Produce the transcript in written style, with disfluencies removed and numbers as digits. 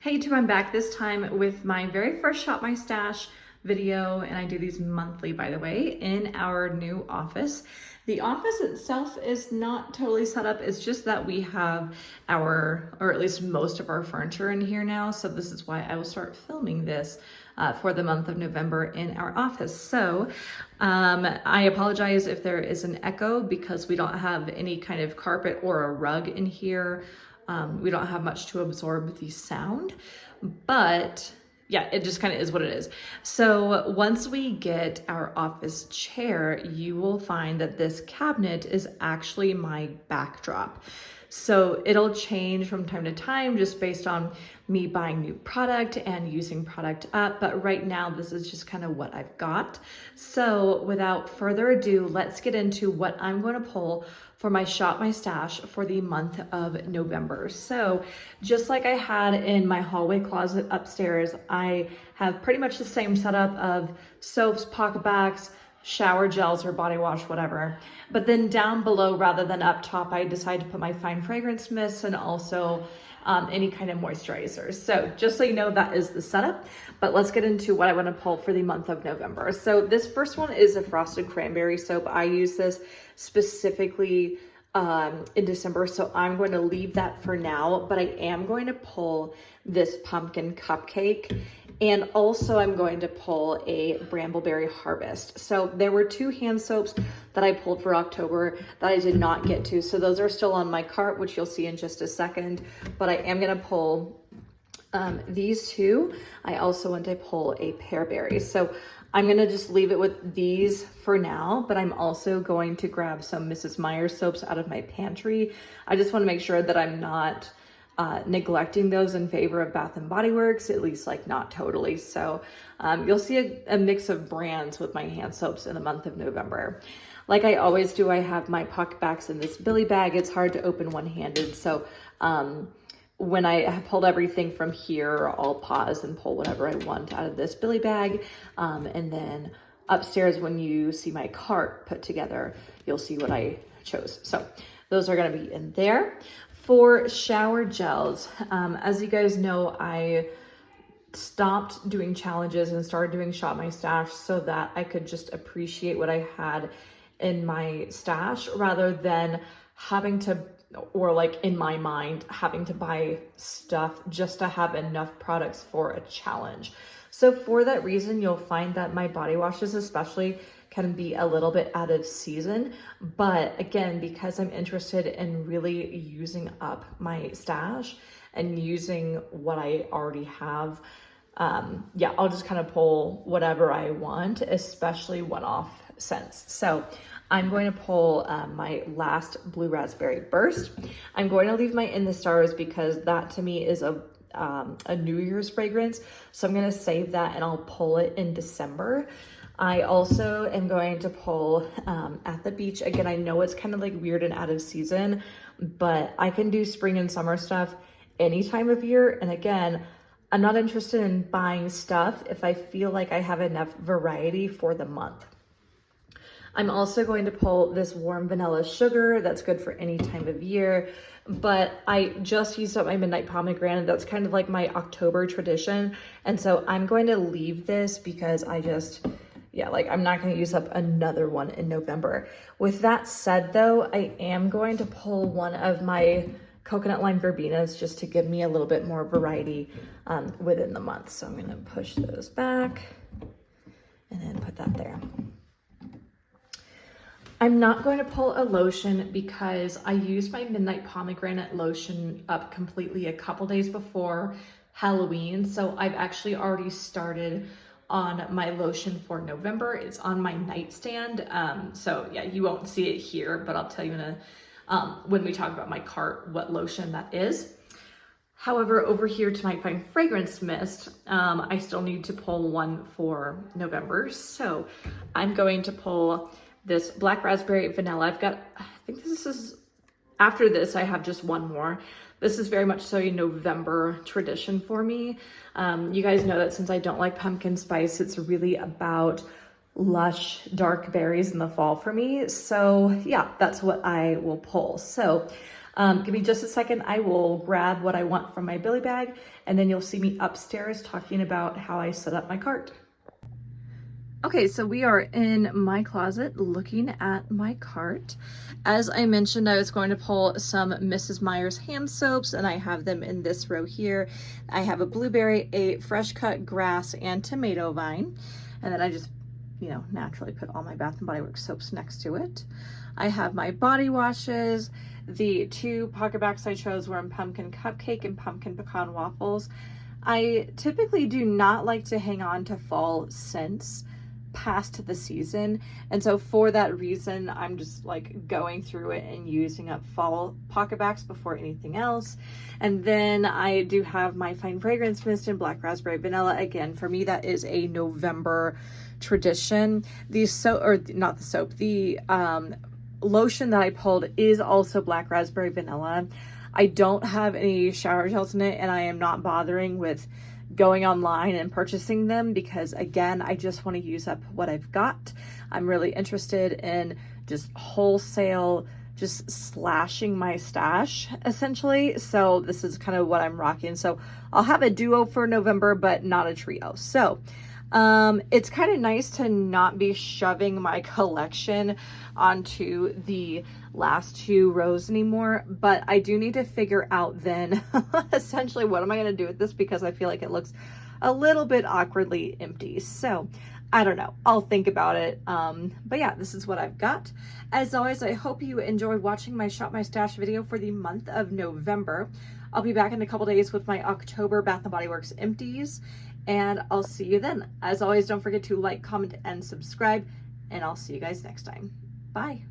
Hey YouTube, I'm back this time with my very first Shop My Stash video, and I do these monthly, by the way, in our new office. The office itself is not totally set up. It's just that we have or at least most of our furniture in here now. So this is why I will start filming this for the month of November in our office. So I apologize if there is an echo because we don't have any kind of carpet or a rug in here. We don't have much to absorb the sound, but yeah, it just kind of is what it is. So once we get our office chair, you will find that this cabinet is actually my backdrop. So it'll change from time to time just based on me buying new product and using product up. But right now, this is just kind of what I've got. So without further ado, let's get into what I'm going to pull for my Shop My Stash for the month of November. So just like I had in my hallway closet upstairs, I have pretty much the same setup of soaps, PocketBacs, shower gels or body wash, whatever. But then down below, rather than up top, I decided to put my fine fragrance mists and also any kind of moisturizers. So just so you know, that is the setup, but let's get into what I want to pull for the month of November. So this first one is a frosted cranberry soap. I use this specifically in December, so I'm going to leave that for now, but I am going to pull this pumpkin cupcake, and also I'm going to pull a Brambleberry Harvest. So there were two hand soaps that I pulled for October that I did not get to, so those are still on my cart, which you'll see in just a second, but I am going to pull these two. I also want to pull a Pearberry. So I'm going to just leave it with these for now, but I'm also going to grab some Mrs. Meyer's soaps out of my pantry. I just want to make sure that I'm not neglecting those in favor of Bath & Body Works, at least like not totally. So you'll see a mix of brands with my hand soaps in the month of November. Like I always do, I have my PocketBacs in this Billy bag. It's hard to open one-handed, so when I have pulled everything from here, I'll pause and pull whatever I want out of this Billy bag. And then upstairs, when you see my cart put together, you'll see what I chose. So those are going to be in there. For shower gels, as you guys know, I stopped doing challenges and started doing Shop My Stash so that I could just appreciate what I had in my stash rather than having to, or like in my mind, having to buy stuff just to have enough products for a challenge. So for that reason, you'll find that my body washes especially can be a little bit out of season. But again, because I'm interested in really using up my stash and using what I already have, yeah, I'll just kind of pull whatever I want, especially one-off scents. So I'm going to pull my last Blue Raspberry Burst. I'm going to leave my In the Stars because that to me is a New Year's fragrance. So I'm going to save that and I'll pull it in December. I also am going to pull At the Beach. Again, I know it's kind of like weird and out of season, but I can do spring and summer stuff any time of year. And again, I'm not interested in buying stuff if I feel like I have enough variety for the month. I'm also going to pull this Warm Vanilla Sugar. That's good for any time of year, but I just used up my Midnight Pomegranate. That's kind of like my October tradition. And so I'm going to leave this because I just, yeah, like I'm not going to use up another one in November. With that said though, I am going to pull one of my Coconut Lime Verbenas just to give me a little bit more variety within the month. So I'm going to push those back and then put that there. I'm not going to pull a lotion because I used my Midnight Pomegranate lotion up completely a couple days before Halloween. So I've actually already started on my lotion for November. It's on my nightstand. So yeah, you won't see it here, but I'll tell you in when we talk about my cart, what lotion that is. However, over here to my fine fragrance mist, I still need to pull one for November. So I'm going to pull this Black Raspberry Vanilla. I've got, I think this is, after this, I have just one more. This is very much so a November tradition for me. You guys know that since I don't like pumpkin spice, it's really about lush, dark berries in the fall for me. So yeah, that's what I will pull. So Give me just a second. I will grab what I want from my Billy bag, and then you'll see me upstairs talking about how I set up my cart. Okay, so we are in my closet looking at my cart. As I mentioned, I was going to pull some Mrs. Meyer's hand soaps, and I have them in this row here. I have a blueberry, a fresh cut grass, and tomato vine. And then I just, you know, naturally put all my Bath & Body Works soaps next to it. I have my body washes. The 2 PocketBacs I chose were in Pumpkin Cupcake and Pumpkin Pecan Waffles. I typically do not like to hang on to fall scents past the season, and so for that reason I'm just like going through it and using up fall PocketBacs before anything else. And then I do have my Fine Fragrance Mist in Black Raspberry Vanilla. Again, for me that is a November tradition. The lotion that I pulled is also Black Raspberry Vanilla. I don't have any shower gels in it, and I am not bothering with going online and purchasing them because, again, I just want to use up what I've got. I'm really interested in just wholesale, just slashing my stash essentially. So this is kind of what I'm rocking. So I'll have a duo for November, but not a trio. So it's kind of nice to not be shoving my collection onto the last 2 rows anymore, but I do need to figure out then essentially what am I going to do with this, because I feel like it looks a little bit awkwardly empty. So I don't know, I'll think about it. But yeah, this is what I've got. As always, I hope you enjoyed watching my Shop My Stash video for the month of November. I'll be back in a couple days with my October Bath & Body Works empties, and I'll see you then. As always, don't forget to like, comment, and subscribe, and I'll see you guys next time. Bye.